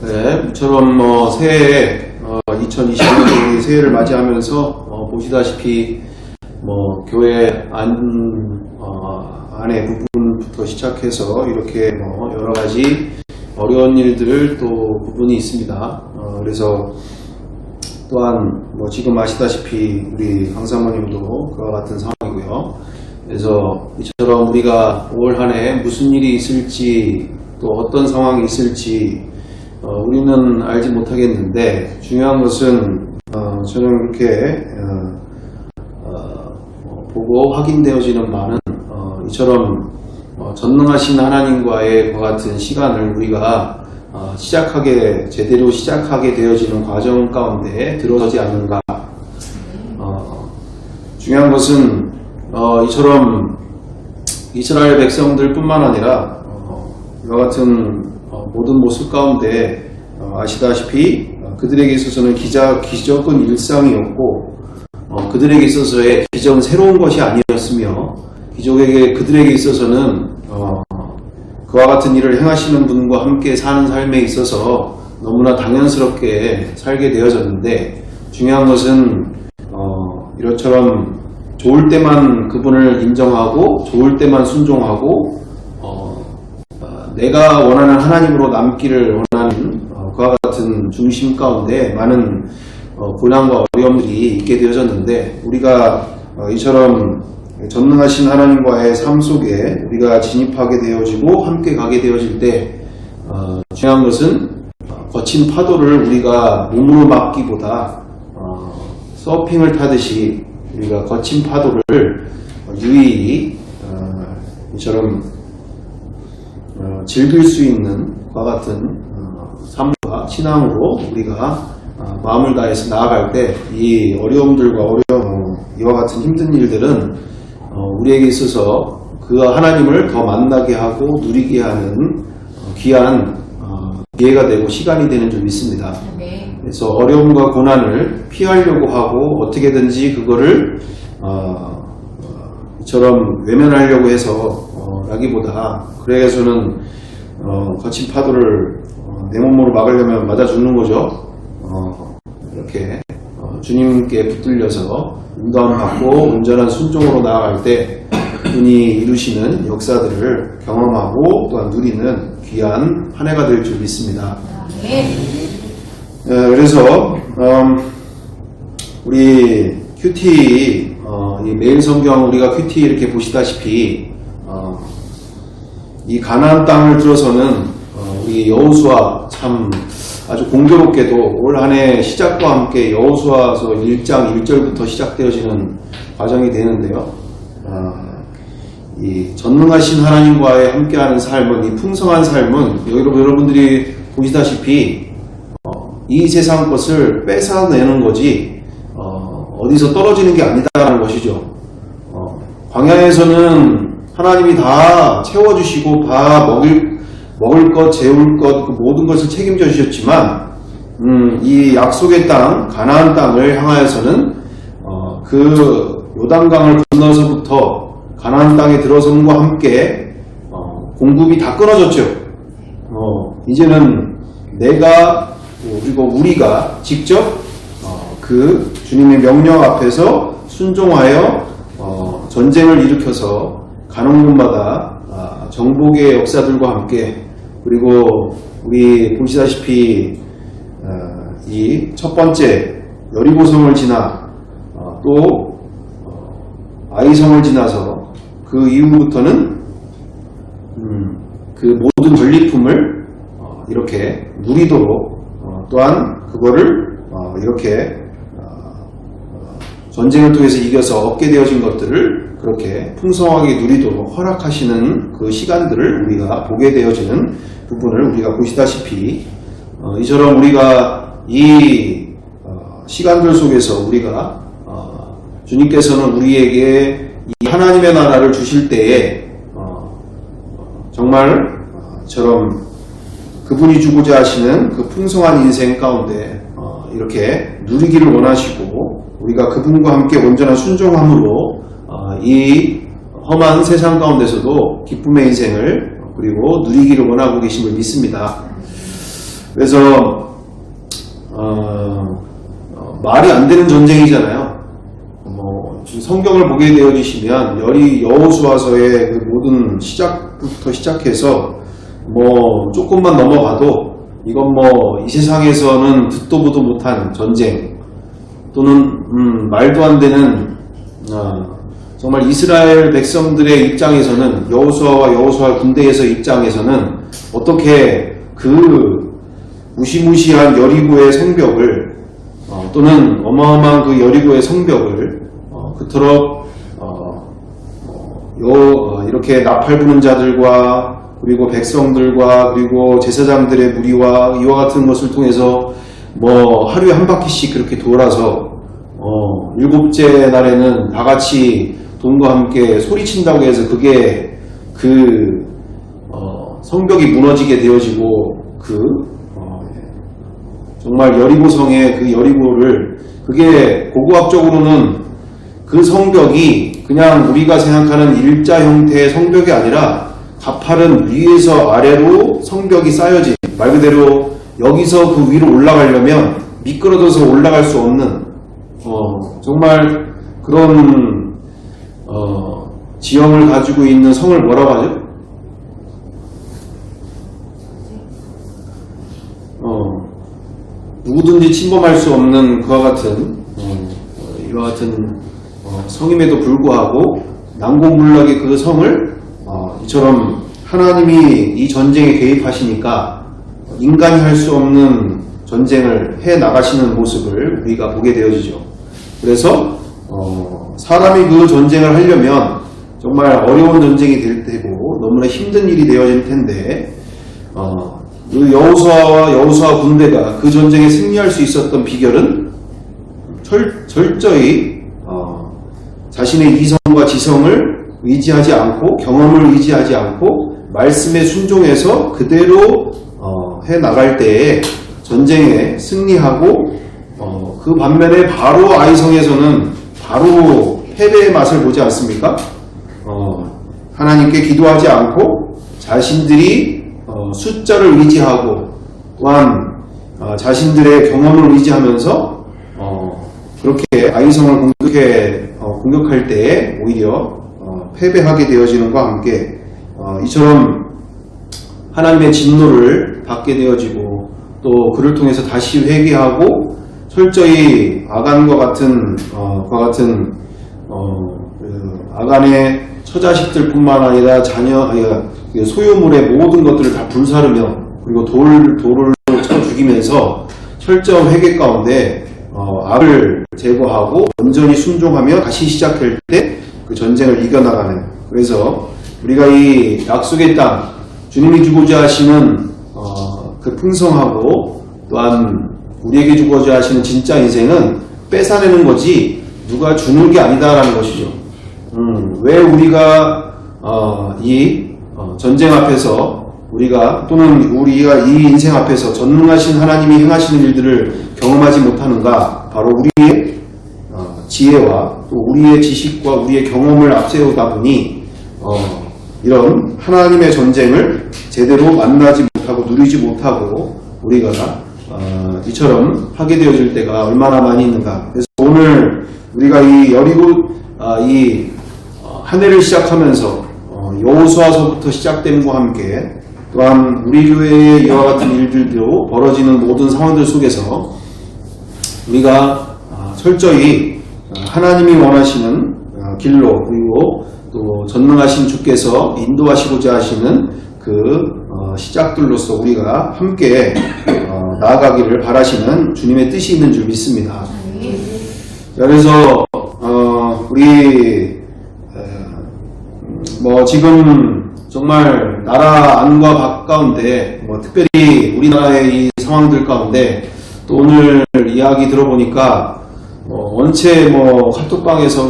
네, 이처럼 새해 2020년 새해를 맞이하면서 보시다시피 교회 안에 부분부터 시작해서 이렇게 여러 가지 어려운 일들 또 부분이 있습니다. 그래서 또한 지금 아시다시피 우리 강사모님도 그와 같은 상황이고요. 그래서 이처럼 우리가 올 한 해 무슨 일이 있을지 또 어떤 상황이 있을지 우리는 알지 못하겠는데, 중요한 것은 저는 이렇게 보고 확인되어지는 바는 이처럼 전능하신 하나님과의 그와 같은 시간을 우리가 제대로 시작하게 되어지는 과정 가운데 들어서지 않는가. 중요한 것은 이처럼 이스라엘 백성들 뿐만 아니라 이와 같은 모든 모습 가운데 아시다시피 그들에게 있어서는 기적은 일상이었고, 그들에게 있어서의 기적은 새로운 것이 아니었으며, 그들에게 있어서는 그와 같은 일을 행하시는 분과 함께 사는 삶에 있어서 너무나 당연스럽게 살게 되어졌는데, 중요한 것은 이렇처럼 좋을 때만 그분을 인정하고 좋을 때만 순종하고 내가 원하는 하나님으로 남기를 원하는 그와 같은 중심 가운데 많은 고난과 어려움들이 있게 되어졌는데, 우리가 이처럼 전능하신 하나님과의 삶 속에 우리가 진입하게 되어지고 함께 가게 되어질 때 중요한 것은 거친 파도를 우리가 몸으로 막기보다 서핑을 타듯이 우리가 거친 파도를 유의히 이처럼 즐길 수 있는 그와 같은 삶과 신앙으로 우리가 마음을 다해서 나아갈 때 이 어려움들과 이와 같은 힘든 일들은 우리에게 있어서 그 하나님을 더 만나게 하고 누리게 하는 귀한 기회가 되고 시간이 되는 줄 믿습니다. 그래서 어려움과 고난을 피하려고 하고 어떻게든지 그거를 이처럼 외면하려고 해서 라기보다, 그래서는 거친 파도를 내 몸으로 막으려면 맞아 죽는 거죠. 이렇게 주님께 붙들려서 인도함 받고 온전한 순종으로 나아갈 때 그분이 이루시는 역사들을 경험하고 또한 누리는 귀한 한 해가 될 줄 믿습니다. 그래서 우리 큐티 이 매일 성경 우리가 큐티 이렇게 보시다시피 이 가나안 땅을 들어서는 우리 여호수아 참 아주 공교롭게도 올 한 해 시작과 함께 여호수아서 1장 1절부터 시작되어지는 과정이 되는데요. 이 전능하신 하나님과의 함께하는 삶은, 이 풍성한 삶은 여러분들이 보시다시피 이 세상 것을 뺏어내는 거지 어디서 떨어지는 게 아니다라는 것이죠. 광야에서는 하나님이 다 채워주시고 다 먹을 것, 재울 것, 그 모든 것을 책임져 주셨지만 이 약속의 땅, 가나안 땅을 향하여서는 그 요단강을 건너서부터 가나안 땅에 들어선과 함께 공급이 다 끊어졌죠. 이제는 그리고 우리가 직접 그 주님의 명령 앞에서 순종하여 전쟁을 일으켜서 가는 곳마다 정복의 역사들과 함께, 그리고 우리 보시다시피 이 첫 번째 여리고성을 지나 또 아이성을 지나서 그 이후부터는 그 모든 전리품을 이렇게 누리도록 또한 그거를 이렇게 전쟁을 통해서 이겨서 얻게 되어진 것들을 그렇게 풍성하게 누리도록 허락하시는 그 시간들을 우리가 보게 되어지는 부분을 우리가 보시다시피 이처럼 우리가 이 시간들 속에서 우리가 주님께서는 우리에게 이 하나님의 나라를 주실 때에 정말 저런 그분이 주고자 하시는 그 풍성한 인생 가운데 이렇게 누리기를 원하시고, 우리가 그분과 함께 온전한 순종함으로 이 험한 세상 가운데서도 기쁨의 인생을 그리고 누리기를 원하고 계심을 믿습니다. 그래서 말이 안 되는 전쟁이잖아요. 지금 성경을 보게 되어지시면 여호수아서의 그 모든 시작부터 시작해서 조금만 넘어가도 이건 이 세상에서는 듣도 보도 못한 전쟁 또는 말도 안 되는 정말 이스라엘 백성들의 입장에서는 여호수아와 여호수아 군대에서 입장에서는 어떻게 그 무시무시한 여리고의 성벽을 또는 어마어마한 그 여리고의 성벽을 그토록 이렇게 나팔 부는 자들과 그리고 백성들과 그리고 제사장들의 무리와 이와 같은 것을 통해서 하루에 한 바퀴씩 그렇게 돌아서 일곱째 날에는 다 같이 돈과 함께 소리친다고 해서 그게 그 성벽이 무너지게 되어지고 정말 여리고성의 그 여리고를 그게 고고학적으로는 그 성벽이 그냥 우리가 생각하는 일자 형태의 성벽이 아니라 가파른 위에서 아래로 성벽이 쌓여진 말 그대로 여기서 그 위로 올라가려면 미끄러져서 올라갈 수 없는 정말 그런 지형을 가지고 있는 성을 뭐라고 하죠? 누구든지 침범할 수 없는 그와 같은 이와 같은 성임에도 불구하고 난공불락의 그 성을 이처럼 하나님이 이 전쟁에 개입하시니까 인간이 할 수 없는 전쟁을 해 나가시는 모습을 우리가 보게 되어지죠. 그래서 사람이 그 전쟁을 하려면 정말 어려운 전쟁이 될 테고 너무나 힘든 일이 되어질 텐데 그 여호수아 군대가 그 전쟁에 승리할 수 있었던 비결은 철저히 자신의 이성과 지성을 의지하지 않고 경험을 의지하지 않고 말씀에 순종해서 그대로 해나갈 때에 전쟁에 승리하고 그 반면에 바로 아이성에서는 바로 패배의 맛을 보지 않습니까? 하나님께 기도하지 않고 자신들이 숫자를 의지하고 또한 자신들의 경험을 의지하면서 그렇게 아이성을 공격할 때에 오히려 패배하게 되어지는과 함께 이처럼 하나님의 진노를 받게 되어지고 또 그를 통해서 다시 회개하고 철저히 아간과 같은 아간의 처자식들뿐만 아니라 소유물의 모든 것들을 다 불사르며 그리고 돌을 쳐 죽이면서 철저한 회개 가운데 악을 제거하고 온전히 순종하며 다시 시작할 때 그 전쟁을 이겨나가는, 그래서 우리가 이 약속의 땅 주님이 주고자 하시는 그 풍성하고 또한 우리에게 주고자 하시는 진짜 인생은 뺏어내는 거지 누가 주는 게 아니다라는 것이죠. 왜 우리가 이 전쟁 앞에서 또는 우리가 이 인생 앞에서 전능하신 하나님이 행하시는 일들을 경험하지 못하는가? 바로 우리의 지혜와 또 우리의 지식과 우리의 경험을 앞세우다 보니 이런 하나님의 전쟁을 제대로 만나지 못하고 누리지 못하고 우리가 이처럼 하게 되어질 때가 얼마나 많이 있는가. 그래서 오늘 우리가 이 한 해를 시작하면서 여호수아서부터 시작됨과 함께 또한 우리 교회의 이와 같은 일들도 벌어지는 모든 상황들 속에서 우리가 철저히 하나님이 원하시는 길로 그리고 또 전능하신 주께서 인도하시고자 하시는 그 시작들로서 우리가 함께 나아가기를 바라시는 주님의 뜻이 있는 줄 믿습니다. 자, 그래서 우리 지금 정말 나라 안과 밖 가운데 특별히 우리나라의 이 상황들 가운데 또 오늘 이야기 들어보니까 원체 카톡방에서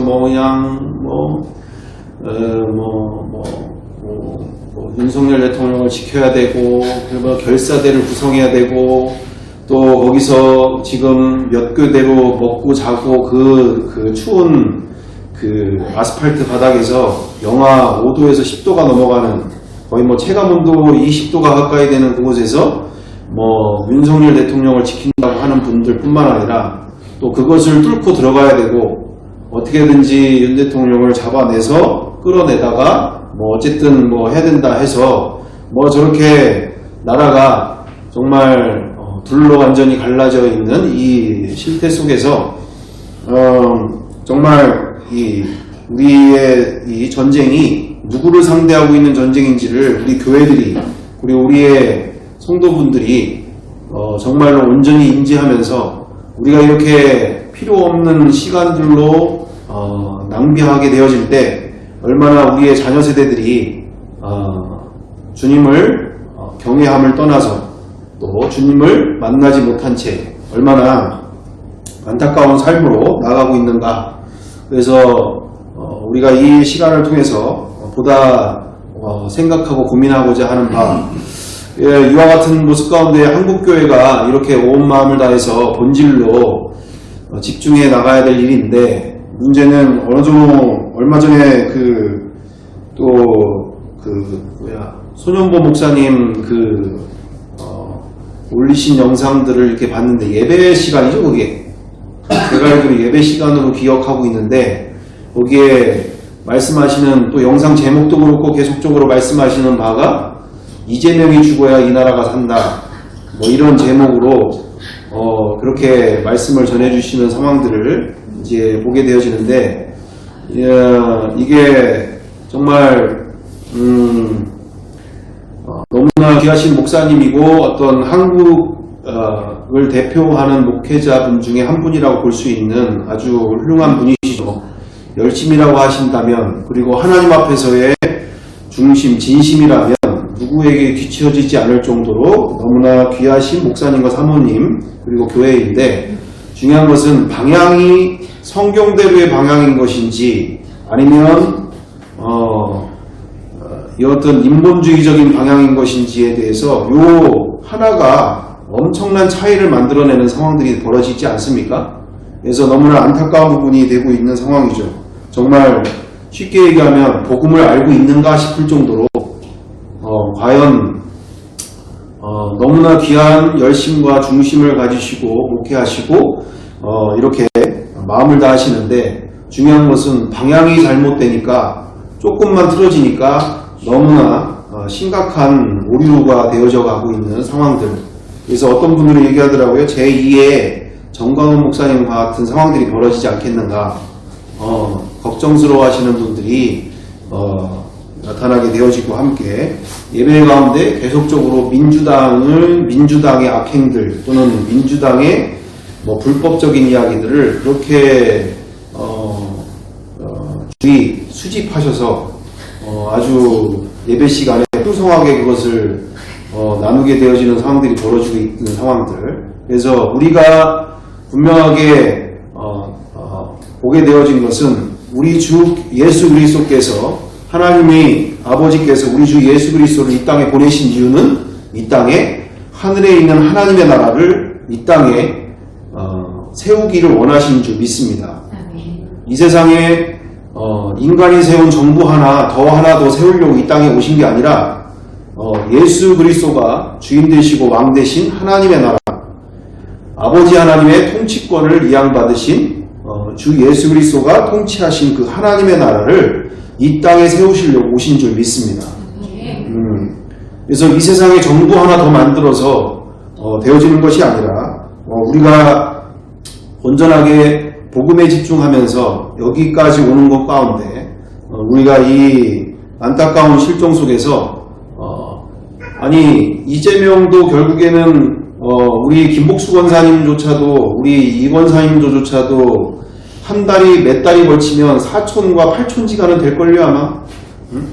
윤석열 대통령을 지켜야 되고 결사대를 구성해야 되고 또 거기서 지금 몇 교대로 먹고 자고 그 추운 그 아스팔트 바닥에서 영하 5도에서 10도가 넘어가는 거의 체감온도 20도가 가까이 되는 그곳에서 뭐 윤석열 대통령을 지킨다고 하는 분들 뿐만 아니라 또 그것을 뚫고 들어가야 되고 어떻게든지 윤 대통령을 잡아내서 끌어내다가 뭐 어쨌든 뭐 해야 된다 해서 뭐 저렇게 나라가 정말 둘로 완전히 갈라져 있는 이 실태 속에서 정말 우리의 이 전쟁이 누구를 상대하고 있는 전쟁인지를 우리 교회들이 그리고 우리의 성도분들이 정말로 온전히 인지하면서 우리가 이렇게 필요 없는 시간들로 낭비하게 되어질 때 얼마나 우리의 자녀 세대들이 주님을 경외함을 떠나서 또 주님을 만나지 못한 채 얼마나 안타까운 삶으로 나가고 있는가. 그래서 우리가 이 시간을 통해서 보다 생각하고 고민하고자 하는 바, 이와 같은 모습 가운데 한국교회가 이렇게 온 마음을 다해서 본질로 집중해 나가야 될 일인데, 문제는 얼마 전에 소년보 목사님 올리신 영상들을 이렇게 봤는데, 예배 시간이죠, 그게. 제가 알기로 예배 시간으로 기억하고 있는데, 거기에 말씀하시는, 또 영상 제목도 그렇고 계속적으로 말씀하시는 바가 이재명이 죽어야 이 나라가 산다, 뭐 이런 제목으로 그렇게 말씀을 전해주시는 상황들을 이제 보게 되어지는데, 이게 정말 너무나 귀하신 목사님이고 어떤 한국을 대표하는 목회자분 중에 한 분이라고 볼 수 있는 아주 훌륭한 분이시죠. 열심이라고 하신다면, 그리고 하나님 앞에서의 중심, 진심이라면 누구에게 뒤처지지 않을 정도로 너무나 귀하신 목사님과 사모님 그리고 교회인데, 중요한 것은 방향이 성경대로의 방향인 것인지 아니면 이 어떤 인본주의적인 방향인 것인지에 대해서 요 하나가 엄청난 차이를 만들어내는 상황들이 벌어지지 않습니까? 그래서 너무나 안타까운 부분이 되고 있는 상황이죠. 정말 쉽게 얘기하면 복음을 알고 있는가 싶을 정도로 과연 너무나 귀한 열심과 중심을 가지시고 목회하시고 이렇게 마음을 다하시는데, 중요한 것은 방향이 잘못되니까, 조금만 틀어지니까 너무나 심각한 오류가 되어져 가고 있는 상황들. 그래서 어떤 분들이 얘기하더라고요. 제2의 정광훈 목사님과 같은 상황들이 벌어지지 않겠는가. 걱정스러워 하시는 분들이 나타나게 되어지고, 함께 예배 가운데 계속적으로 민주당의 악행들 또는 민주당의 불법적인 이야기들을 그렇게 수집하셔서 아주 예배 시간에 풍성하게 그것을 나누게 되어지는 상황들이 벌어지고 있는 상황들. 그래서 우리가 분명하게 보게 되어진 것은, 우리 주 예수 그리스도께서, 하나님이 아버지께서 우리 주 예수 그리스도를 이 땅에 보내신 이유는 이 땅에 하늘에 있는 하나님의 나라를 이 땅에 세우기를 원하신 줄 믿습니다. 이 세상에 인간이 세운 정부 하나 더 세우려고 이 땅에 오신 게 아니라 예수 그리스도가 주인 되시고 왕 되신 하나님의 나라, 아버지 하나님의 통치권을 이양받으신 주 예수 그리스도가 통치하신 그 하나님의 나라를 이 땅에 세우시려고 오신 줄 믿습니다. 그래서 이 세상에 정부 하나 더 만들어서 되어지는 것이 아니라 우리가 온전하게 복음에 집중하면서 여기까지 오는 것 가운데, 우리가 이 안타까운 실정 속에서 이재명도 결국에는 우리 김복수 권사님조차도, 우리 이 권사님조차도 몇 달이 걸치면 4촌과 8촌지간은 될걸요 아마? 응?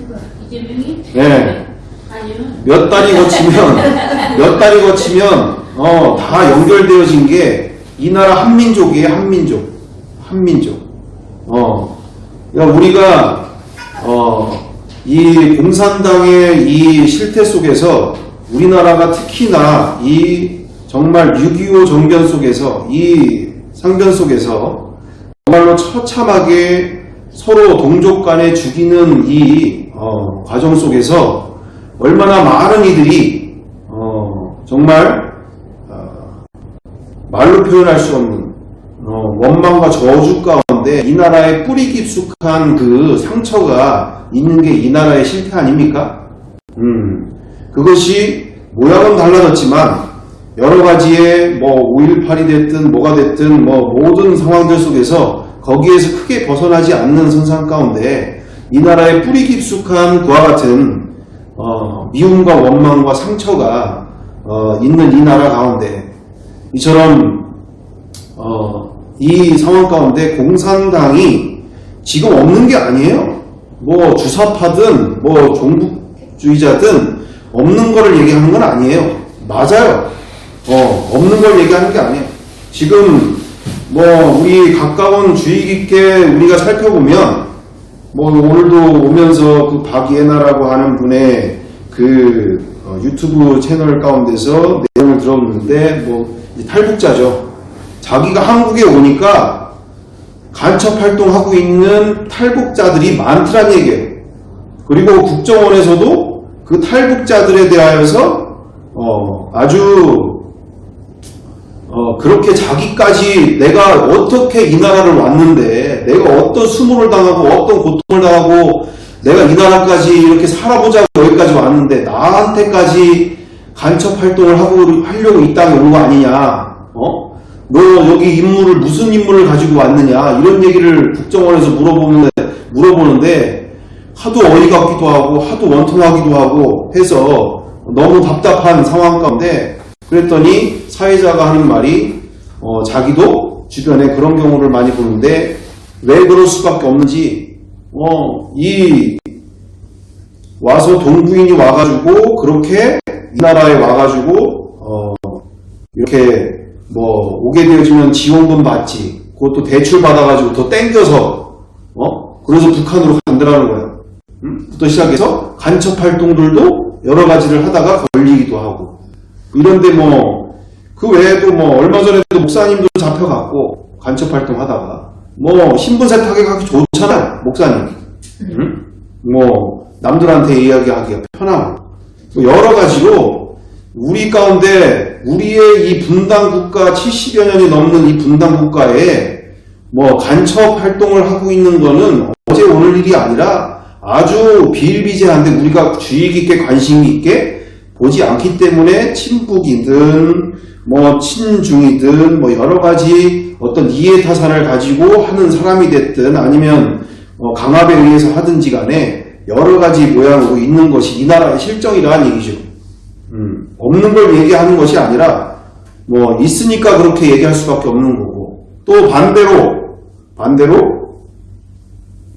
이재명이? 네. 아니요. 몇 달이 거치면 다 연결되어진 게 이 나라 한민족이에요. 한민족. 우리가 이 공산당의 이 실태 속에서, 우리나라가 특히나 이 정말 6.25 정변 속에서, 이 상변 속에서 정말로 처참하게 서로 동족 간에 죽이는 이 과정 속에서 얼마나 많은 이들이 정말 말로 표현할 수 없는 원망과 저주 가운데 이 나라의 뿌리 깊숙한 그 상처가 있는 게 이 나라의 실패 아닙니까? 그것이 모양은 달라졌지만 여러 가지의 5.18이 됐든 뭐가 됐든 모든 상황들 속에서 거기에서 크게 벗어나지 않는 선상 가운데 이 나라의 뿌리 깊숙한 그와 같은 미움과 원망과 상처가 있는 이 나라 가운데 이처럼 이 상황 가운데 공산당이 지금 없는 게 아니에요. 주사파든 종북주의자든 없는 거를 얘기하는 건 아니에요. 맞아요. 없는 걸 얘기하는 게 아니에요. 지금 우리 가까운 주의 깊게 우리가 살펴보면 오늘도 오면서 그 박예나라고 하는 분의 그 유튜브 채널 가운데서 내용을 들었는데 탈북자죠. 자기가 한국에 오니까 간첩 활동하고 있는 탈북자들이 많더란 얘기예요. 그리고 국정원에서도 그 탈북자들에 대하여서 아주 그렇게 자기까지 내가 어떻게 이 나라를 왔는데 내가 어떤 수모를 당하고 어떤 고통을 당하고 내가 이 나라까지 이렇게 살아보자고 여기까지 왔는데 나한테까지 간첩 활동을 하려고 이 땅에 온 거 아니냐. 너 여기 무슨 인물을 가지고 왔느냐 이런 얘기를 국정원에서 물어보는데 하도 어이가 없기도 하고 하도 원통하기도 하고 해서 너무 답답한 상황 가운데 그랬더니 사회자가 하는 말이 자기도 주변에 그런 경우를 많이 보는데 왜 그럴 수밖에 없는지 와서 동부인이 와가지고 그렇게 이 나라에 와가지고 이렇게 오게 되어지면 지원금 받지 그것도 대출 받아가지고 더 땡겨서 그래서 북한으로 간다라는 거예요. 부터 시작해서 간첩 활동들도 여러 가지를 하다가 걸리기도 하고 이런데 그 외에도 얼마 전에도 목사님도 잡혀갔고 간첩 활동 하다가 신분 세탁에 가기 좋잖아요. 목사님. 남들한테 이야기하기가 편하고 여러 가지로 우리 가운데 우리의 이 분단 국가 70여 년이 넘는 이 분단 국가에 간첩 활동을 하고 있는 거는 어제 오늘 일이 아니라 아주 비일비재한데 우리가 주의 깊게 관심 있게 보지 않기 때문에 친북이든 친중이든 여러 가지 어떤 이해타산을 가지고 하는 사람이 됐든 아니면 강압에 의해서 하든지 간에 여러 가지 모양으로 있는 것이 이 나라의 실정이라는 얘기죠. 없는 걸 얘기하는 것이 아니라 있으니까 그렇게 얘기할 수밖에 없는 거고 또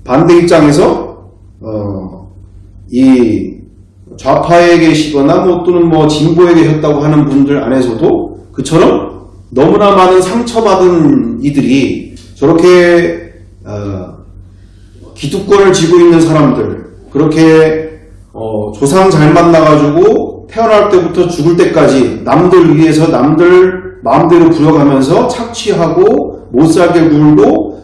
반대 입장에서 이 좌파에 계시거나 또는 진보에 계셨다고 하는 분들 안에서도 그처럼 너무나 많은 상처받은 이들이 저렇게 기득권을 쥐고 있는 사람들 그렇게 조상 잘 만나가지고 태어날 때부터 죽을 때까지 남들 위해서 남들 마음대로 부려가면서 착취하고 못살게 굴고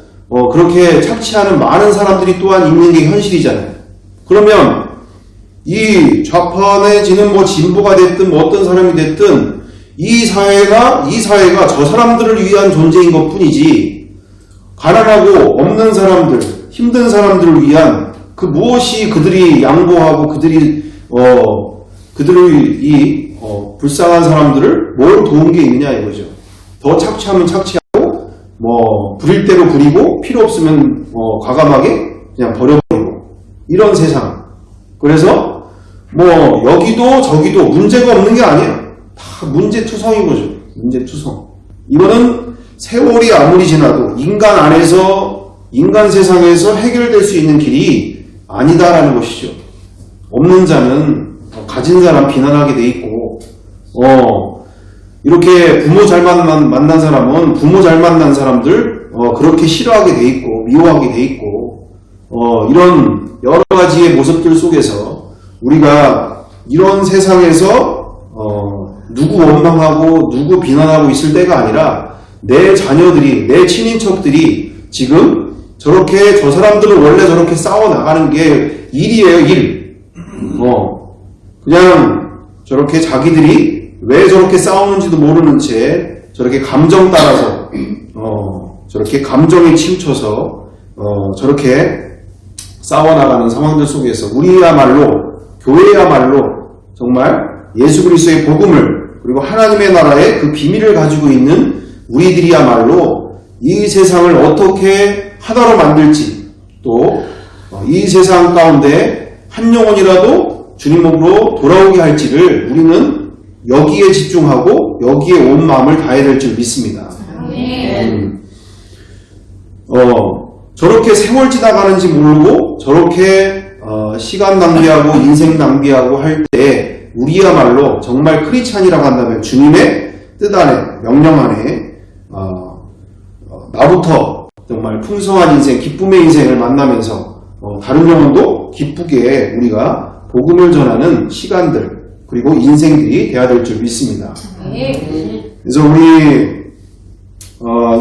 그렇게 착취하는 많은 사람들이 또한 있는 게 현실이잖아요. 그러면 이 좌파 내지는 진보가 됐든 어떤 사람이 됐든 이 사회가 저 사람들을 위한 존재인 것 뿐이지 가난하고 없는 사람들 힘든 사람들을 위한 그 무엇이 그들이 양보하고 그들이 불쌍한 사람들을 뭘 도운 게 있느냐 이거죠. 더 착취하면 착취하고 부릴 대로 부리고 필요 없으면 과감하게 그냥 버려버리고 이런 세상. 그래서 여기도 저기도 문제가 없는 게 아니에요. 다 문제투성인 거죠. 문제투성. 이거는 세월이 아무리 지나도 인간 세상에서 해결될 수 있는 길이 아니다라는 것이죠. 없는 자는 가진 사람 비난하게 돼 있고 이렇게 부모 잘 만난 사람은 부모 잘 만난 사람들 그렇게 싫어하게 돼 있고 미워하게 돼 있고 이런 여러 가지의 모습들 속에서 우리가 이런 세상에서 누구 원망하고 누구 비난하고 있을 때가 아니라 내 자녀들이 내 친인척들이 지금 저렇게 저 사람들은 원래 저렇게 싸워 나가는 게 일이에요. 일. 그냥 저렇게 자기들이 왜 저렇게 싸우는지도 모르는 채 저렇게 감정 따라서 저렇게 감정에 치우쳐서 저렇게 싸워나가는 상황들 속에서 우리야말로 교회야말로 정말 예수 그리스도의 복음을 그리고 하나님의 나라의 그 비밀을 가지고 있는 우리들이야말로 이 세상을 어떻게 하나로 만들지 또 이 세상 가운데 한 영혼이라도 주님으로 돌아오게 할지를 우리는 여기에 집중하고 여기에 온 마음을 다해야 될 줄 믿습니다. 저렇게 세월 지나가는지 모르고 저렇게 시간 낭비하고 인생 낭비하고 할 때 우리야말로 정말 크리스찬이라고 한다면 주님의 뜻 안에 명령 안에 나부터 정말 풍성한 인생 기쁨의 인생을 만나면서 다른 영혼도 기쁘게 우리가 복음을 전하는 시간들 그리고 인생들이 되어야 될 줄 믿습니다. 그래서 우리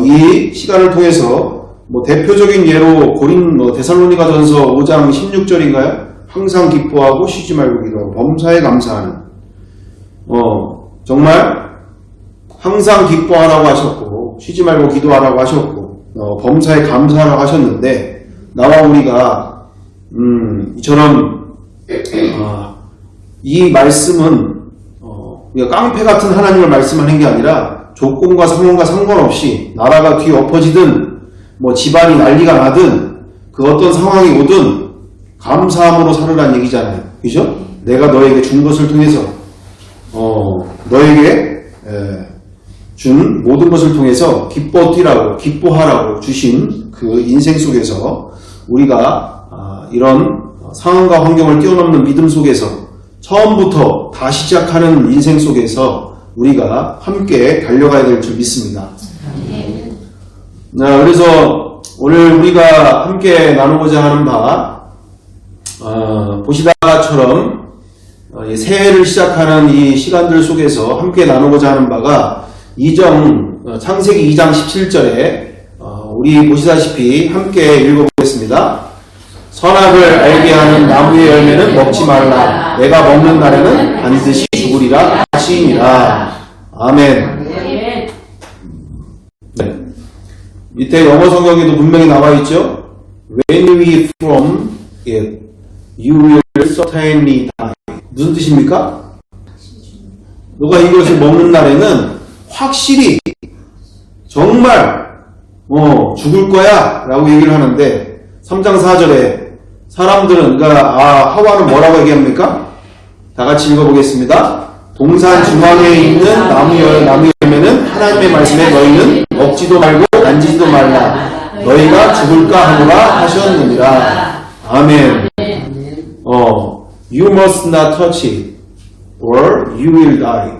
이 시간을 통해서 대표적인 예로 데살로니가전서 5장 16절인가요? 항상 기뻐하고 쉬지 말고 기도하고 범사에 감사하는 정말 항상 기뻐하라고 하셨고 쉬지 말고 기도하라고 하셨고 범사에 감사하라고 하셨는데 나와 우리가 이처럼 이 말씀은 우리가 깡패 같은 하나님을 말씀하는 게 아니라 조건과 상황과 상관없이 나라가 뒤엎어지든 집안이 난리가 나든 그 어떤 상황이 오든 감사함으로 살으라는 얘기잖아요. 그죠? 내가 너에게 준 것을 통해서 너에게 준 모든 것을 통해서 기뻐 뛰라고 기뻐하라고 주신 그 인생 속에서 우리가 이런 상황과 환경을 뛰어넘는 믿음 속에서 처음부터 다시 시작하는 인생 속에서 우리가 함께 달려가야 될 줄 믿습니다. 그래서 오늘 우리가 함께 나누고자 하는 바 보시다처럼 새해를 시작하는 이 시간들 속에서 함께 나누고자 하는 바가 창세기 2장 17절에 우리 보시다시피 함께 읽어보겠습니다. 선악을 알게 하는 나무의 열매는 먹지 말라. 내가 먹는 날에는 반드시 죽으리라 하시니라. 아멘. 네. 밑에 영어 성경에도 분명히 나와 있죠. When you eat from it, you will certainly die. 무슨 뜻입니까? 너가 이것을 먹는 날에는 확실히 정말 죽을 거야 라고 얘기를 하는데 3장 4절에 사람들은 하와는 뭐라고 얘기합니까? 다 같이 읽어보겠습니다. 동산 중앙에 있는 나무 열매는 하나님의 말씀에 너희는 먹지도 말고 만지지도 말라. 너희가 죽을까 하노라 하셨느니라. 아멘. You must not touch it or you will die.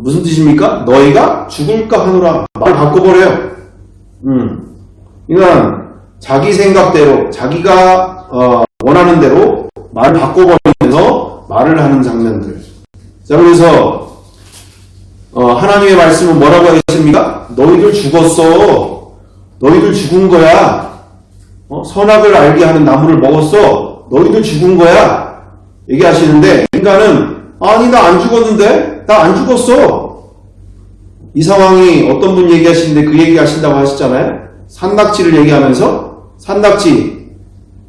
무슨 뜻입니까? 너희가 죽을까 하노라. 말 바꿔버려요. 그러니까 자기 생각대로 자기가 원하는 대로 말을 바꿔버리면서 말을 하는 장면들. 자, 그래서 하나님의 말씀은 뭐라고 하셨습니까? 너희들 죽었어. 너희들 죽은 거야. 선악을 알게 하는 나무를 먹었어. 너희들 죽은 거야. 얘기하시는데 인간은 아니 나 안 죽었는데? 나 안 죽었어. 이 상황이 어떤 분 얘기하시는데 그 얘기하신다고 하셨잖아요. 산낙지를 얘기하면서 산낙지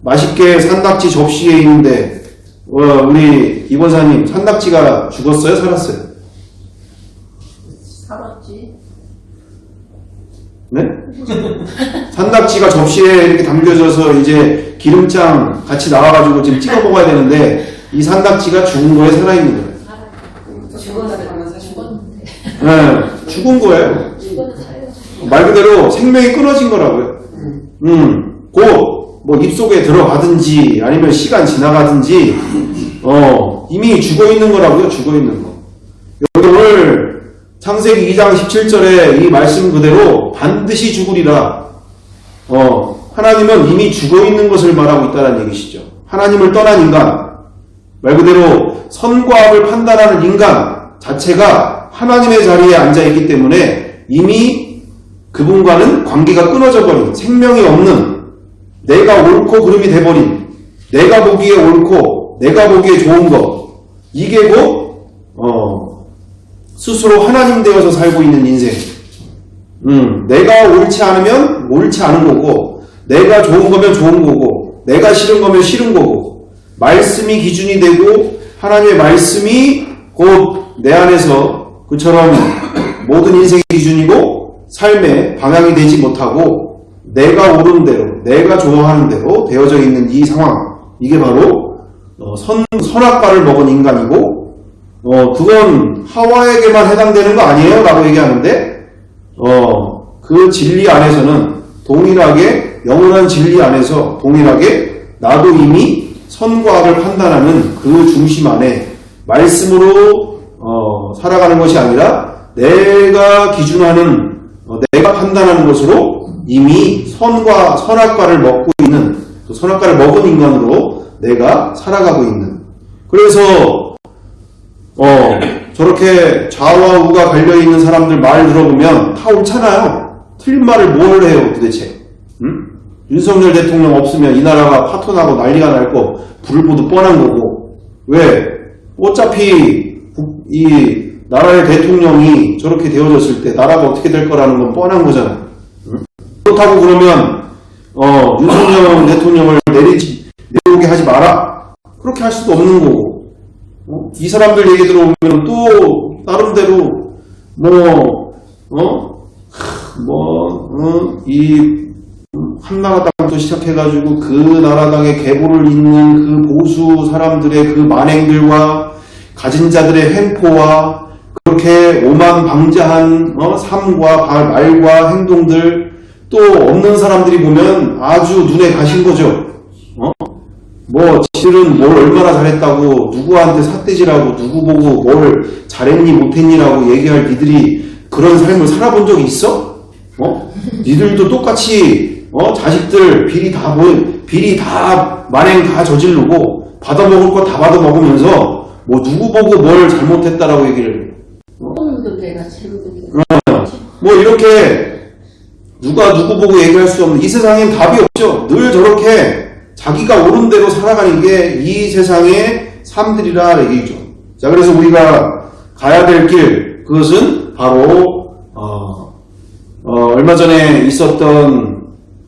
맛있게 산낙지 접시에 있는데 우리 이권사님 산낙지가 죽었어요? 살았어요? 살았지. 네? 산낙지가 접시에 이렇게 담겨져서 이제 기름장 같이 나와가지고 지금 찍어 먹어야 되는데 이 산낙지가 죽은 거에 살아있는 거예요. 죽었는데. 네, 죽은 거예요. 말 그대로 생명이 끊어진 거라고요. 곧 입속에 들어가든지 아니면 시간 지나가든지 이미 죽어 있는 거라고요. 죽어 있는 거. 여기 오늘 창세기 2장 17절에 이 말씀 그대로 반드시 죽으리라. 하나님은 이미 죽어 있는 것을 말하고 있다는 얘기시죠. 하나님을 떠난 인간, 말 그대로 선과 악을 판단하는 인간 자체가 하나님의 자리에 앉아있기 때문에 이미 그분과는 관계가 끊어져 버린, 생명이 없는, 내가 옳고 그름이 돼버린, 내가 보기에 옳고 내가 보기에 좋은 것, 이게 곧 스스로 하나님 되어서 살고 있는 인생. 내가 옳지 않으면 옳지 않은 거고, 내가 좋은 거면 좋은 거고, 내가 싫은 거면 싫은 거고, 말씀이 기준이 되고 하나님의 말씀이 곧 내 안에서 그처럼 모든 인생의 기준이고 삶의 방향이 되지 못하고 내가 옳은 대로, 내가 좋아하는 대로 되어져 있는 이 상황, 이게 바로 선악과를 먹은 인간이고, 그건 하와에게만 해당되는 거 아니에요? 라고 얘기하는데, 그 진리 안에서는 동일하게, 영원한 진리 안에서 동일하게 나도 이미 선과 악을 판단하는 그 중심 안에 말씀으로 살아가는 것이 아니라 내가 기준하는, 내가 판단하는 것으로 이미 선악과를 먹고 있는, 선악과를 먹은 인간으로 내가 살아가고 있는. 그래서 저렇게 좌와 우가 갈려있는 사람들 말 들어보면 다 옳잖아요. 틀린 말을 뭘 해요 도대체. 윤석열 대통령 없으면 이 나라가 파토나고 난리가 날 거 불보도 뻔한 거고, 왜? 어차피 이 나라의 대통령이 저렇게 되어졌을 때 나라가 어떻게 될 거라는 건 뻔한 거잖아요. 그렇다고 그러면 윤석열 대통령을 내려오게 하지 마라, 그렇게 할 수도 없는 거고, 이 사람들 얘기 들어보면 또 나름대로 이 한나라당부터 시작해가지고 그 나라당의 계보를 잇는 그 보수 사람들의 그 만행들과 가진 자들의 횡포와 그렇게 오만방자한 삶과 말과 행동들, 또 없는 사람들이 보면 아주 눈에 가신 거죠. 지들은 뭘 얼마나 잘했다고, 누구한테 삿대질하고, 누구 보고 뭘 잘했니 못했니라고 얘기할 니들이 그런 삶을 살아본 적이 있어? 니들도 똑같이 자식들 비리 다 만행 다 저지르고 받아먹을 거 다 받아먹으면서 누구 보고 뭘 잘못했다라고 얘기를 해. 이렇게 누가 누구 보고 얘기할 수 없는, 이 세상엔 답이 없죠. 늘 저렇게 자기가 옳은 대로 살아가는 게 이 세상의 삶들이라 얘기죠. 자, 그래서 우리가 가야 될 길, 그것은 바로 얼마 전에 있었던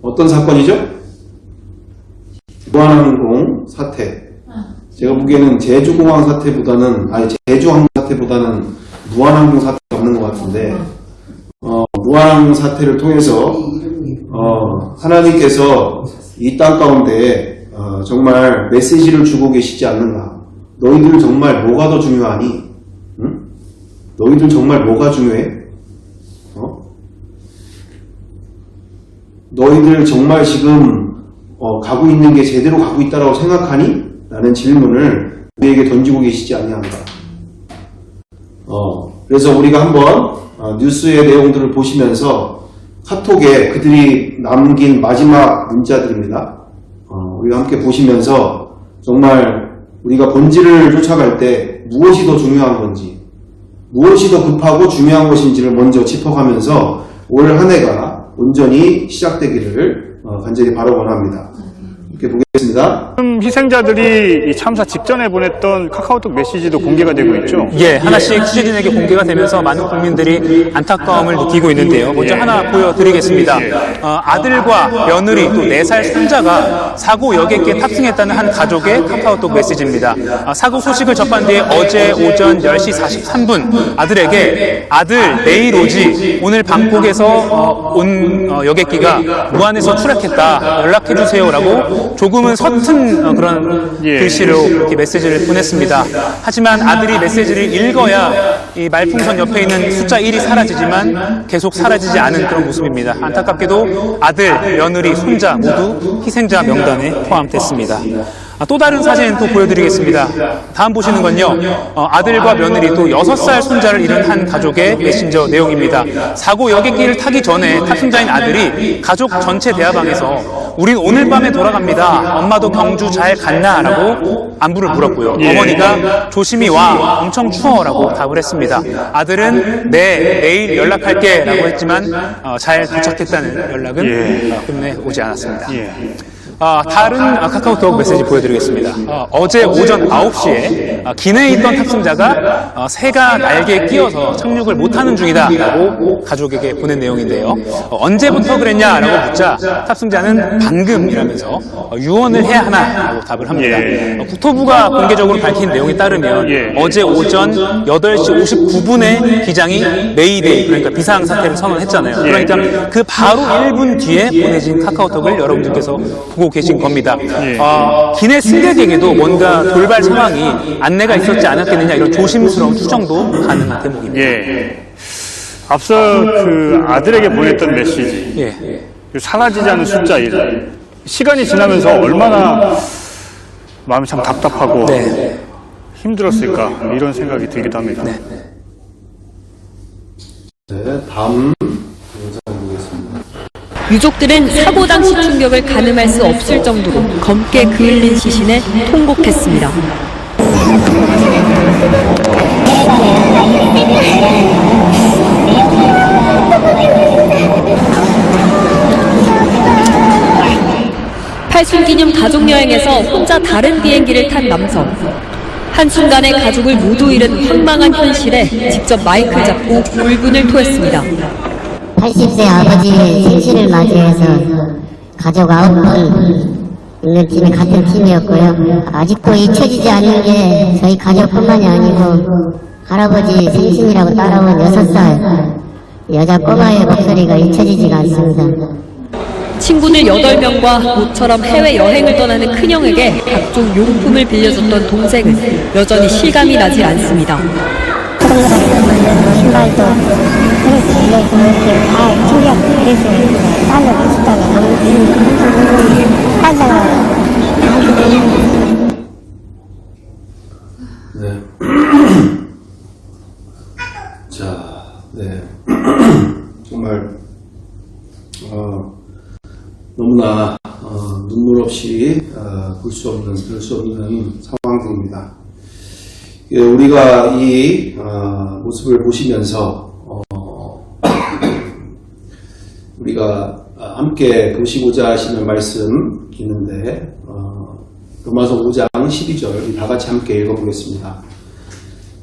어떤 사건이죠? 무한항공 사태. 제가 보기에는 제주공항 사태보다는, 제주항공 사태보다는 무한항공 사태가 없는 것 같은데, 무한항공 사태를 통해서 하나님께서 이 땅 가운데 정말 메시지를 주고 계시지 않는가. 너희들 정말 뭐가 더 중요하니? 응? 너희들 정말 뭐가 중요해? 너희들 정말 지금 가고 있는 게 제대로 가고 있다라고 생각하니? 라는 질문을 우리에게 던지고 계시지 아니한가. 그래서 우리가 한번 뉴스의 내용들을 보시면서 카톡에 그들이 남긴 마지막 문자들입니다. 우리가 함께 보시면서 정말 우리가 본질을 쫓아갈 때 무엇이 더 중요한 건지, 무엇이 더 급하고 중요한 것인지를 먼저 짚어가면서 올 한 해가 온전히 시작되기를 간절히 바라곤 합니다. 이렇게 보겠습니다. 희생자들이 이 참사 직전에 보냈던 카카오톡 메시지도 공개가 되고 있죠. 예, 하나씩 취재진에게 공개가 되면서 많은 국민들이 안타까움을 느끼고 있는데요. 먼저 하나 보여드리겠습니다. 아들과 며느리 또 4살 손자가 사고 여객기에 탑승했다는 한 가족의 카카오톡 메시지입니다. 사고 소식을 접한 뒤에 어제 오전 10시 43분 아들에게 아들 내일 오지, 오늘 방콕에서 온 여객기가 무안에서 추락했다, 연락해주세요라고 조금은 서툰 그런 글씨로 이렇게 메시지를 보냈습니다. 하지만 아들이 메시지를 읽어야 이 말풍선 옆에 있는 숫자 1이 사라지지만 계속 사라지지 않은 그런 모습입니다. 안타깝게도 아들, 며느리, 손자 모두 희생자 명단에 포함됐습니다. 또 다른 사진 또 보여드리겠습니다. 다음 보시는 건요, 아들과 며느리 또 6살 손자를 잃은 한 가족의 메신저 내용입니다. 사고 여객기를 타기 전에 탑승자인 아들이 가족 전체 대화방에서 우린 오늘 밤에 돌아갑니다. 엄마도 경주 잘 갔나? 라고 안부를 물었고요. 어머니가 조심히 와, 엄청 추워 라고 답을 했습니다. 아들은 네, 내일 연락할게 라고 했지만 잘 도착했다는 연락은 끝내 오지 않았습니다. 다른 카카오톡 메시지 보여드리겠습니다. 어제 오전 9시에 기내에 있던 탑승자가 새가 날개에 끼어서 착륙을 못하는 중이다라고 가족에게 보낸 내용인데요. 언제부터 그랬냐라고 묻자 탑승자는 방금이라면서 유언을 해야 하나라고 답을 합니다. 국토부가 공개적으로 밝힌 내용에 따르면 어제 오전 8시 59분에 기장이 메이데이, 그러니까 비상사태를 선언했잖아요. 그러니까 그 바로 1분 뒤에 보내진 카카오톡을 여러분들께서 보고 계신 겁니다. 기내 승객에게도 뭔가 돌발 상황이 안내가 있었지 않았겠느냐, 이런 조심스러운 추정도 가능한 대목입니다. 앞서 그 아들에게 보냈던 메시지, 사라지지 않은 숫자 1, 시간이 지나면서 얼마나 마음이 참 답답하고 힘들었을까, 이런 생각이 들기도 합니다. 다음 영상 보겠습니다. 유족들은 사고 당시 충격을 가늠할 수 없을 정도로 검게 그을린 시신에 통곡했습니다. 팔순기념 가족여행에서 혼자 다른 비행기를 탄 남성. 한순간에 가족을 모두 잃은 황망한 현실에 직접 마이크 잡고 울분을 토했습니다. 80세 아버지 생신을 맞이해서 가족 9분 있는 팀이 같은 팀이었고요. 아직도 잊혀지지 않는 게 저희 가족뿐만이 아니고 할아버지 생신이라고 따라온 6살 여자 꼬마의 목소리가 잊혀지지가 않습니다. 친구들 8명과 모처럼 해외여행을 떠나는 큰형에게 각종 용품을 빌려줬던 동생은 여전히 실감이 나질 않습니다. 신발도 이렇게 다 챙겨 그래서 딸로 정말 너무나 눈물 없이 볼 수 없는, 별 수 없는 상황들입니다. 우리가 이 모습을 보시면서 우리가 함께 보시고자 하시는 말씀 있는데 로마서 5장 12절 다 같이 함께 읽어보겠습니다.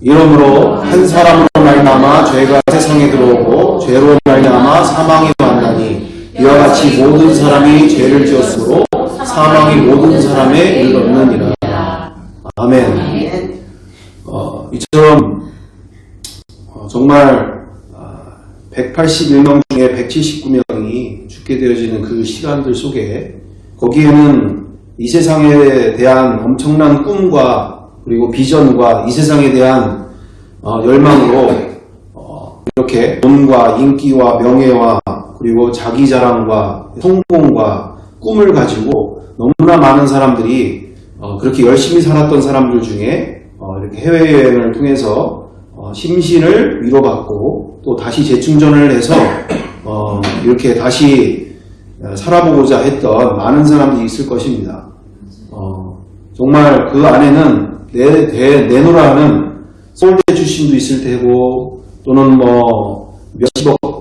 이러므로 한 사람으로 말미암아 죄가 세상에 들어오고 죄로 말미암아 사망이 왔나니 이와 같이 모든 사람이 죄를 지었으므로 사망이 모든 사람에 이르렀느니라. 아멘. 이처럼 정말 181명 중에 179명이 죽게 되어지는 그 시간들 속에 거기에는 이 세상에 대한 엄청난 꿈과 그리고 비전과 이 세상에 대한 열망으로 이렇게 돈과 인기와 명예와 그리고 자기 자랑과 성공과 꿈을 가지고 너무나 많은 사람들이 그렇게 열심히 살았던 사람들 중에 이렇게 해외여행을 통해서 심신을 위로받고 또 다시 재충전을 해서 이렇게 다시 살아보고자 했던 많은 사람들이 있을 것입니다. 정말 그 안에는 내노라 하는 서울대 출신도 있을 테고 또는 뭐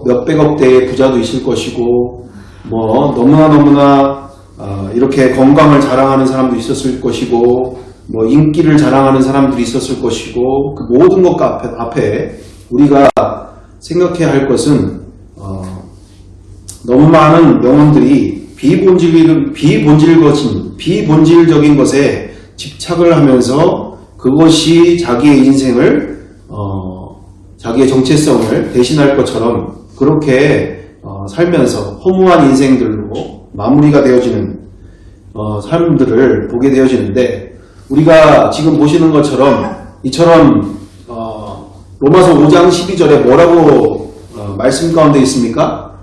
몇백억 대의 부자도 있을 것이고 뭐 너무나 이렇게 건강을 자랑하는 사람도 있었을 것이고 뭐 인기를 자랑하는 사람들이 있었을 것이고 그 모든 것 앞에 우리가 생각해야 할 것은 너무 많은 영혼들이 비본질적인 것에 집착을 하면서 그것이 자기의 인생을 자기의 정체성을 대신할 것처럼 그렇게 살면서 허무한 인생들로 마무리가 되어지는 삶들을 보게 되어지는데 우리가 지금 보시는 것처럼 이처럼 로마서 5장 12절에 뭐라고 말씀 가운데 있습니까?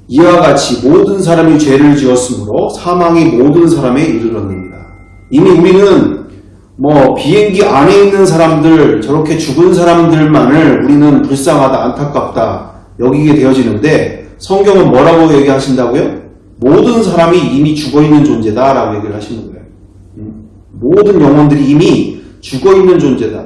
이와 같이 모든 사람이 죄를 지었으므로 사망이 모든 사람에 이르렀느니라. 이미 우리는 뭐 비행기 안에 있는 사람들, 저렇게 죽은 사람들만을 우리는 불쌍하다, 안타깝다 여기게 되어지는데 성경은 뭐라고 얘기하신다고요? 모든 사람이 이미 죽어있는 존재다 라고 얘기를 하시는 거예요. 모든 영혼들이 이미 죽어있는 존재다.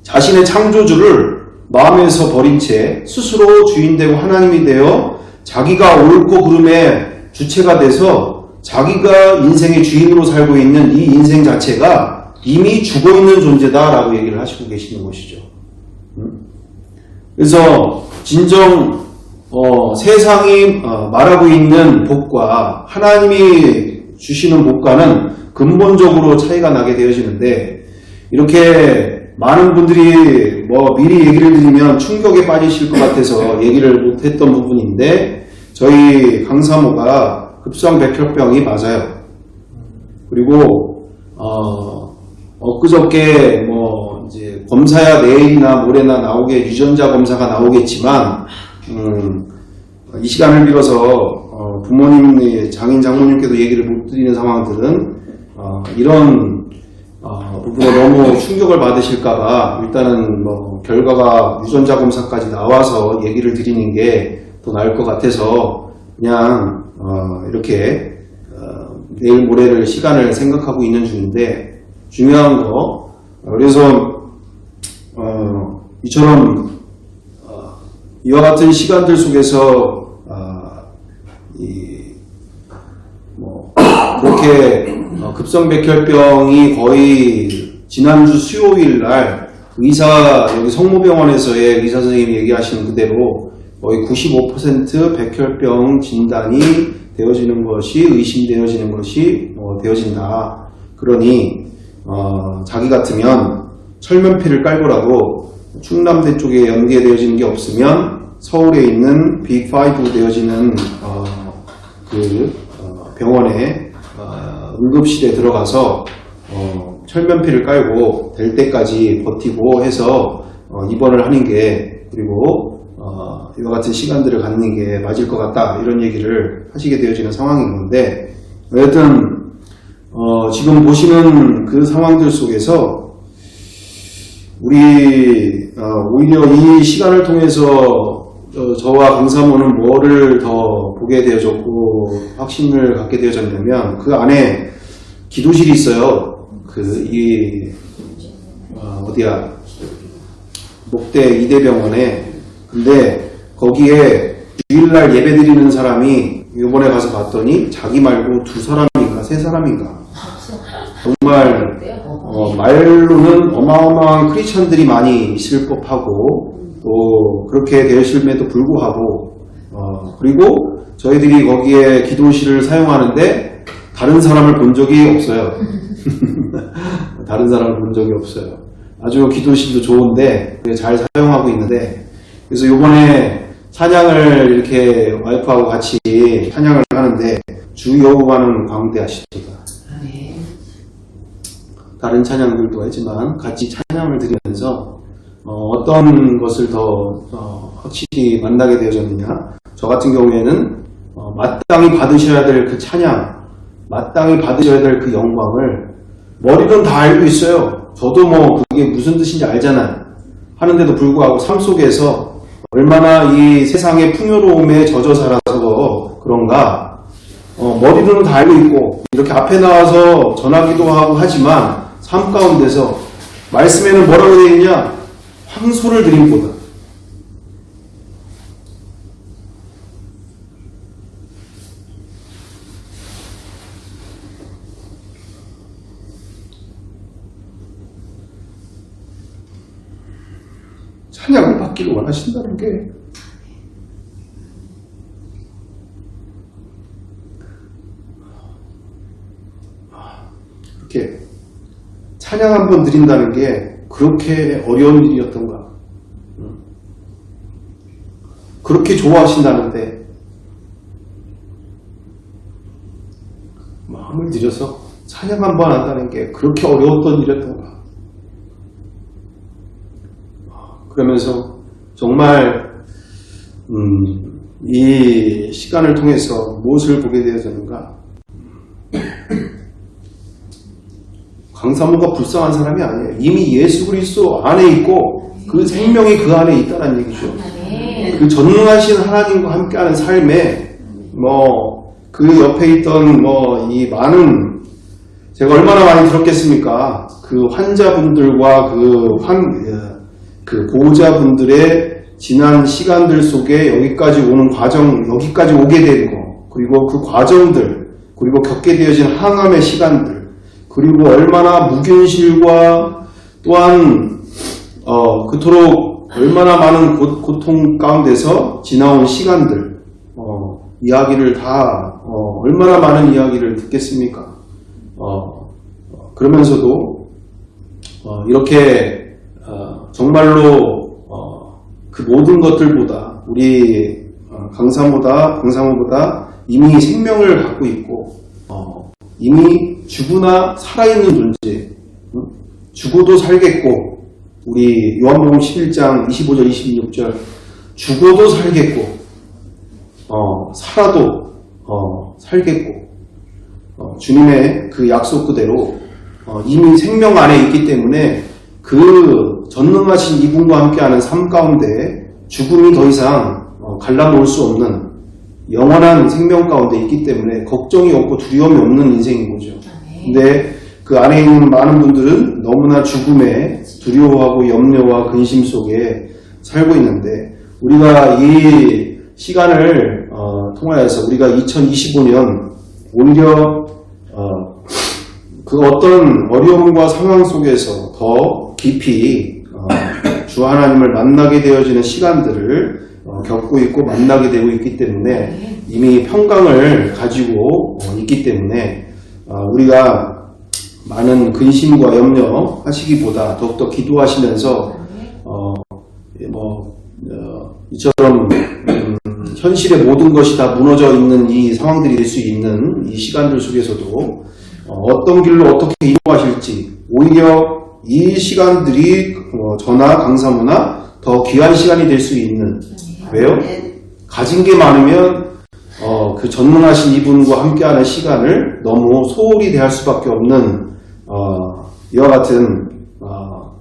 자신의 창조주를 마음에서 버린 채 스스로 주인되고 하나님이 되어 자기가 옳고 그름의 주체가 돼서 자기가 인생의 주인으로 살고 있는 이 인생 자체가 이미 죽어있는 존재다라고 얘기를 하시고 계시는 것이죠. 그래서 진정 세상이 말하고 있는 복과 하나님이 주시는 복과는 근본적으로 차이가 나게 되어지는데, 이렇게 많은 분들이 미리 얘기를 드리면 충격에 빠지실 것 같아서 얘기를 못했던 부분인데, 저희 강사모가 급성백혈병이 맞아요. 그리고 엊그저께 이제 검사야 내일이나 모레나 나오게 유전자 검사가 나오겠지만, 이 시간을 빌어서 부모님, 장인 장모님께도 얘기를 못 드리는 상황들은 이런 부분에 너무 충격을 받으실까봐 일단은 결과가 유전자 검사까지 나와서 얘기를 드리는 게 더 나을 것 같아서 그냥 이렇게 내일 모레를 시간을 생각하고 있는 중인데, 중요한 거, 그래서 이처럼 이와 같은 시간들 속에서 그렇게 급성백혈병이 거의 지난주 수요일 날 여기 성모병원에서의 의사 선생님이 얘기하시는 그대로 거의 95% 백혈병 진단이 되어지는 것이, 의심되어지는 것이 되어진다. 그러니 자기 같으면 철면피를 깔고라도 충남대 쪽에 연계되어지는 게 없으면 서울에 있는 빅5 되어지는 병원에 응급실에 들어가서 철면피를 깔고 될 때까지 버티고 해서 입원을 하는 게, 그리고 이와 같은 시간들을 갖는 게 맞을 것 같다, 이런 얘기를 하시게 되어지는 상황인 건데, 어쨌든 지금 보시는 그 상황들 속에서 우리 오히려 이 시간을 통해서 저와 강사모는 뭐를 더 보게 되어졌고 확신을 갖게 되어졌냐면, 그 안에 기도실이 있어요. 어디야, 목대 이대병원에. 근데 거기에 주일날 예배드리는 사람이 이번에 가서 봤더니 자기 말고 2사람인가 3사람인가, 정말 말로는 어마어마한 크리스천들이 많이 있을 법하고, 또 그렇게 되었음에도 불구하고 그리고 저희들이 거기에 기도실을 사용하는데 다른 사람을 본 적이 없어요. 다른 사람을 본 적이 없어요. 아주 기도실도 좋은데 잘 사용하고 있는데, 그래서 요번에 찬양을 이렇게 와이프하고 같이 찬양을 하는데 주 여호와는 광대하시도다. 다른 찬양들도 하지만 같이 찬양을 드리면서 어떤 것을 더 확실히 만나게 되어졌느냐, 저 같은 경우에는 마땅히 받으셔야 될 그 찬양, 마땅히 받으셔야 될 그 영광을 머리로는 다 알고 있어요. 저도 그게 무슨 뜻인지 알잖아요. 하는데도 불구하고 삶 속에서 얼마나 이 세상의 풍요로움에 젖어 살아서 그런가, 머리로는 다 알고 있고 이렇게 앞에 나와서 전하기도 하고 하지만 삶 가운데서 말씀에는 뭐라고 되어 있냐, 황소를 드림보다 찬양을 받기를 원하신다는 게, 이렇게 찬양 한번 드린다는 게 그렇게 어려운 일이었던가, 그렇게 좋아하신다는데 마음을 들여서 찬양 한번 한다는 게 그렇게 어려웠던 일이었던가. 그러면서 정말 이 시간을 통해서 무엇을 보게 되어졌는가, 강사모가 불쌍한 사람이 아니에요. 이미 예수 그리스도 안에 있고 그 생명이 그 안에 있다는 얘기죠. 그 전능하신 하나님과 함께하는 삶에 그 옆에 있던 이 많은, 제가 얼마나 많이 들었겠습니까? 그 환자분들과 그 보호자분들의 지난 시간들 속에 여기까지 오는 과정, 여기까지 오게 된 거, 그리고 그 과정들, 그리고 겪게 되어진 항암의 시간들, 그리고 얼마나 무균실과 또한 그토록 얼마나 많은 고통 가운데서 지나온 시간들, 이야기를 다 얼마나 많은 이야기를 듣겠습니까? 그러면서도 이렇게 정말로 그 모든 것들보다 우리 강사모보다 이미 생명을 갖고 있고 이미 죽으나 살아있는 존재, 죽어도 살겠고, 우리 요한복음 11장 25절 26절 죽어도 살겠고 살아도 살겠고, 주님의 그 약속 그대로 이미 생명 안에 있기 때문에 그 전능하신 이분과 함께하는 삶 가운데 죽음이 더 이상 갈라놓을 수 없는 영원한 생명 가운데 있기 때문에 걱정이 없고 두려움이 없는 인생인 거죠. 근데 그 안에 있는 많은 분들은 너무나 죽음에 두려워하고 염려와 근심 속에 살고 있는데, 우리가 이 시간을 통하여서 우리가 2025년 오히려 그 어떤 어려움과 상황 속에서 더 깊이 주 하나님을 만나게 되어지는 시간들을 겪고 있고 만나게 되고 있기 때문에 이미 평강을 가지고 있기 때문에 우리가 많은 근심과 염려 하시기보다 더욱더 기도하시면서 이처럼 현실의 모든 것이 다 무너져 있는 이 상황들이 될 수 있는 이 시간들 속에서도 어떤 길로 어떻게 이동하실지, 오히려 이 시간들이 저나 강사모나 더 귀한 시간이 될 수 있는, 왜요? 가진 게 많으면 그 전능하신 이분과 함께하는 시간을 너무 소홀히 대할 수밖에 없는 이와 같은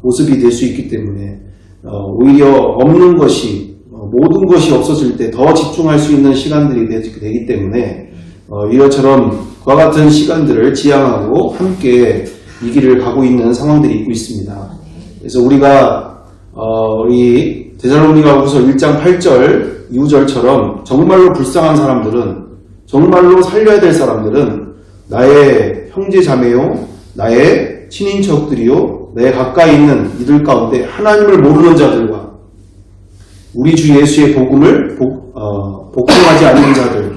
모습이 될 수 있기 때문에 오히려 없는 것이, 모든 것이 없어질 때 더 집중할 수 있는 시간들이 되기 때문에 이것처럼 그와 같은 시간들을 지향하고 함께 이 길을 가고 있는 상황들이 있고 있습니다. 그래서 우리가 우리 데살로니가후서 1장 8절 이후절처럼 정말로 불쌍한 사람들은, 정말로 살려야 될 사람들은 나의 형제 자매요, 나의 친인척들이요, 내 가까이 있는 이들 가운데 하나님을 모르는 자들과 우리 주 예수의 복음을 복종하지 않는 자들,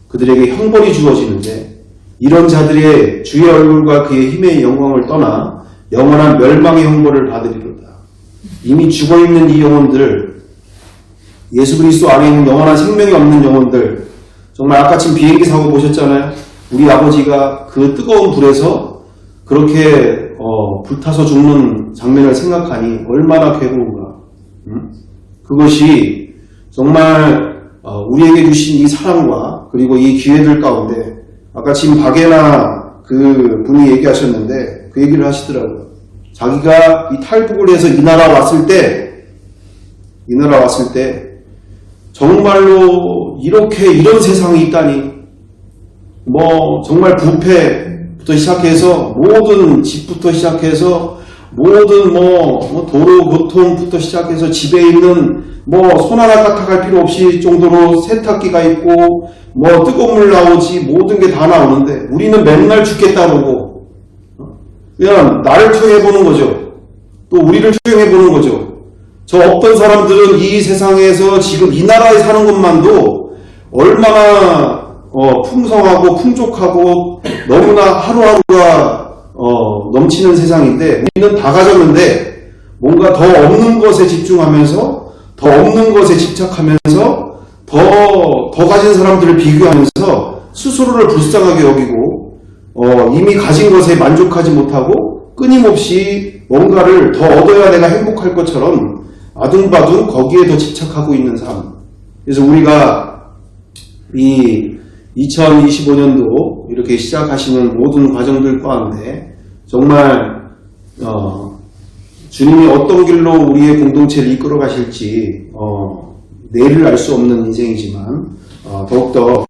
그들에게 형벌이 주어지는데, 이런 자들의 주의 얼굴과 그의 힘의 영광을 떠나 영원한 멸망의 형벌을 받으리로다. 이미 죽어있는 이 영혼들, 예수 그리스도 안에 있는 영원한 생명이 없는 영혼들, 정말 아까 비행기 사고 보셨잖아요. 우리 아버지가 그 뜨거운 불에서 그렇게 불타서 죽는 장면을 생각하니 얼마나 괴로운가. 그것이 정말 우리에게 주신 이 사랑과 그리고 이 기회들 가운데, 아까 지금 박예나 그 분이 얘기하셨는데 그 얘기를 하시더라고요. 자기가 이 탈북을 해서 이 나라 왔을 때 정말로 이런 세상이 있다니, 정말 부패부터 시작해서 모든 집부터 시작해서 모든 도로 교통부터 시작해서 집에 있는 손 하나 까딱할 필요 없이 정도로 세탁기가 있고 뜨거운 물 나오지, 모든 게 다 나오는데 우리는 맨날 죽겠다 그러고 그냥 나를 투영해보는 거죠. 또 우리를 투영해보는 거죠. 저 어떤 사람들은 이 세상에서 지금 이 나라에 사는 것만도 얼마나 풍성하고 풍족하고 너무나 하루하루가 넘치는 세상인데, 우리는 다 가졌는데 뭔가 더 없는 것에 집중하면서, 더 없는 것에 집착하면서, 더 가진 사람들을 비교하면서 스스로를 불쌍하게 여기고 이미 가진 것에 만족하지 못하고 끊임없이 뭔가를 더 얻어야 내가 행복할 것처럼 아둥바둥 거기에 더 집착하고 있는 삶. 그래서 우리가 이 2025년도 이렇게 시작하시는 모든 과정들 가운데 정말 주님이 어떤 길로 우리의 공동체를 이끌어 가실지 내일을 알 수 없는 인생이지만 더욱더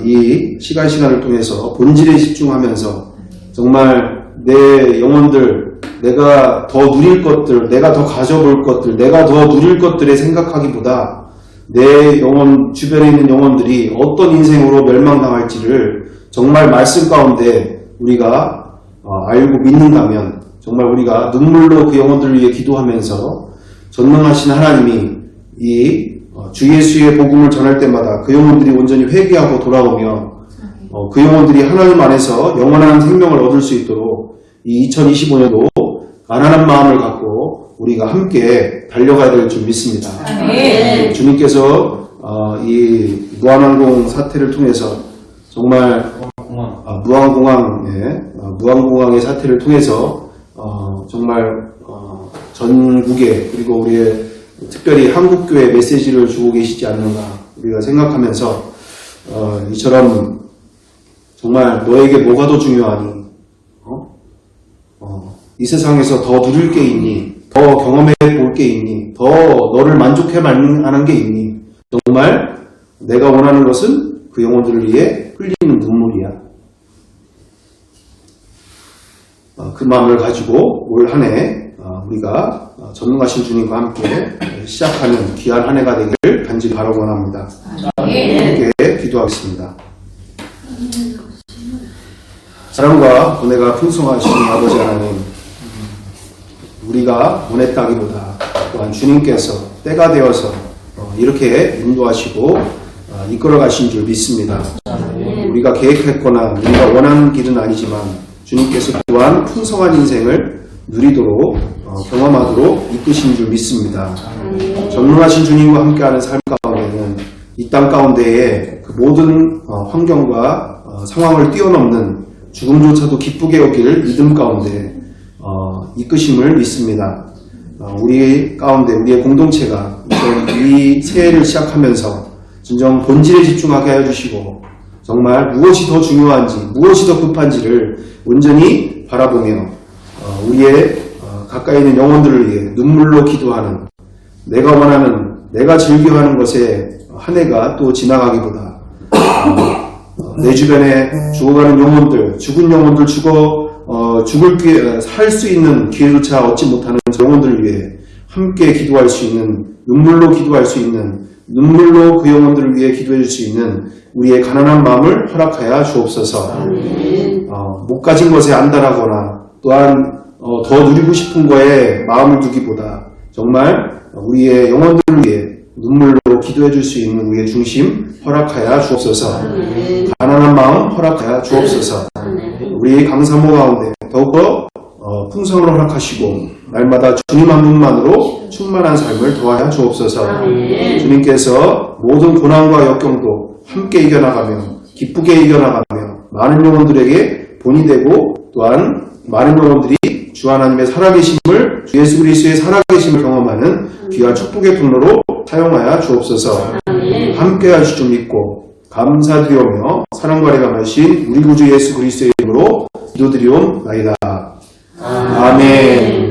이 시간을 통해서 본질에 집중하면서 정말 내 영혼들, 내가 더 누릴 것들, 내가 더 가져볼 것들, 내가 더 누릴 것들에 생각하기보다 내 영혼, 주변에 있는 영혼들이 어떤 인생으로 멸망당할지를 정말 말씀 가운데 우리가 알고 믿는다면 정말 우리가 눈물로 그 영혼들을 위해 기도하면서 전능하신 하나님이 이 주 예수의 복음을 전할 때마다 그 영혼들이 온전히 회개하고 돌아오며 그 영혼들이 하나님 안에서 영원한 생명을 얻을 수 있도록 이 2025년도 가난한 마음을 갖고 우리가 함께 달려가야 될 줄 믿습니다. 주님께서 이 무한항공 사태를 통해서 정말 무한공항의 사태를 통해서 정말 전국에 그리고 우리의 특별히 한국교회 메시지를 주고 계시지 않는가 우리가 생각하면서 이처럼 정말 너에게 뭐가 더 중요하니? 이 세상에서 더 누릴 게 있니? 더 경험해 볼 게 있니? 더 너를 만족해 하는 게 있니? 정말 내가 원하는 것은 그 영혼들을 위해 흘리는 눈물이야. 그 마음을 가지고 올 한 해 우리가 전능하신 주님과 함께 시작하는 귀한 한 해가 되기를 간절히 바라고 원합니다. 함께 기도하겠습니다. 사랑과 은혜가 풍성하신 아버지 하나님, 우리가 원했다기보다 또한 주님께서 때가 되어서 이렇게 인도하시고 이끌어 가신 줄 믿습니다. 우리가 계획했거나 우리가 원하는 길은 아니지만 주님께서 또한 풍성한 인생을 누리도록 경험하도록 이끄신 줄 믿습니다. 전능하신 주님과 함께하는 삶 가운데는 이 땅 가운데에 그 모든 환경과 상황을 뛰어넘는 죽음조차도 기쁘게 여길 믿음 가운데 이끄심을 믿습니다. 우리 가운데 우리의 공동체가 이 새해를 시작하면서 진정 본질에 집중하게 하여 주시고 정말 무엇이 더 중요한지 무엇이 더 급한지를 온전히 바라보며 우리의 가까이 있는 영혼들을 위해 눈물로 기도하는 내가 원하는 내가 즐겨하는 것에 한 해가 또 지나가기보다 내 주변에 죽어가는 영혼들 죽은 영혼들 죽을 기회 살 수 있는 기회조차 얻지 못하는 영혼들을 위해 함께 기도할 수 있는 눈물로 기도할 수 있는 눈물로 그 영혼들을 위해 기도해 줄 수 있는 우리의 가난한 마음을 허락하여 주옵소서. 못 가진 것에 안달하거나 또한 더 누리고 싶은 거에 마음을 두기보다 정말 우리의 영혼들을 위해 눈물로 기도해 줄 수 있는 우리의 중심 허락하여 주옵소서. 가난한 마음 허락하여 주옵소서. 우리 강사모 가운데 더욱더 풍성을 허락하시고 날마다 주님 한 분만으로 충만한 삶을 더하여 주옵소서. 주님께서 모든 고난과 역경도 함께 이겨나가며 기쁘게 이겨나가며 많은 영혼들에게 본이 되고 또한 많은 영혼들이 주 하나님의 살아계심을 주 예수 그리스도의 살아계심을 경험하는 귀한 축복의 통로로 사용하여 주옵소서. 함께 하실 줄 믿고 감사드리오며 사랑과 감하신 우리 구주 예수 그리스도의 이름으로 기도드리옵나이다. 아멘.